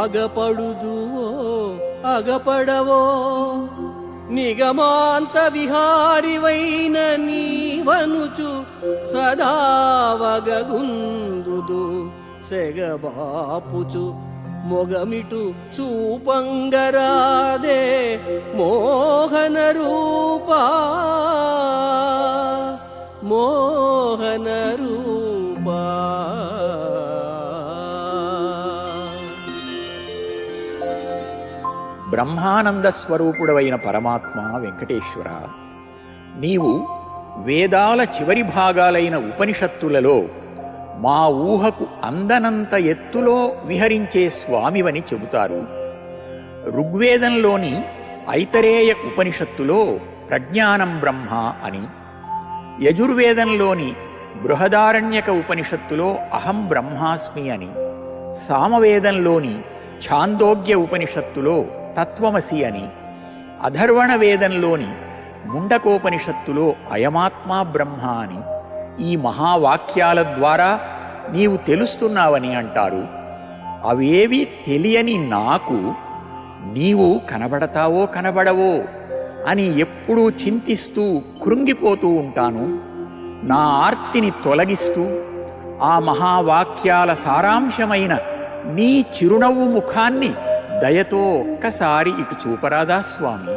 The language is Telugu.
అగపడుదువో అగపడవో నిగమాంత విహారివైన నీవనుచు సదావగగుందుదు సెగబాపుచు మొగమిటు చూపంగరాదే మోహన రూపా మోహన రూపా. బ్రహ్మానంద స్వరూపుడవైన పరమాత్మ వెంకటేశ్వర, నీవు వేదాల చివరి భాగాలైన ఉపనిషత్తులలో మా ఊహకు అందనంత ఎత్తులో విహరించే స్వామివని చెబుతారు. ఋగ్వేదంలోని ఐతరేయ ఉపనిషత్తులో ప్రజ్ఞానం బ్రహ్మ అని, యజుర్వేదంలోని బృహదారణ్యక ఉపనిషత్తులో అహం బ్రహ్మాస్మి అని, సామవేదంలోని ఛాందోగ్య ఉపనిషత్తులో తత్వమసి అని, అధర్వణ వేదంలోని ముండకోపనిషత్తులో అయమాత్మా బ్రహ్మ అని ఈ మహావాక్యాల ద్వారా నీవు తెలుస్తున్నావని అంటారు. అవేవి తెలియని నాకు నీవు కనబడతావో కనబడవో అని ఎప్పుడూ చింతిస్తూ కృంగిపోతూ ఉంటాను. నా ఆర్తిని తొలగిస్తూ ఆ మహావాక్యాల సారాంశమైన నీ చిరునవ్వు ముఖాన్ని దయతో ఒక్కసారి ఇటు చూపరాదా స్వామి?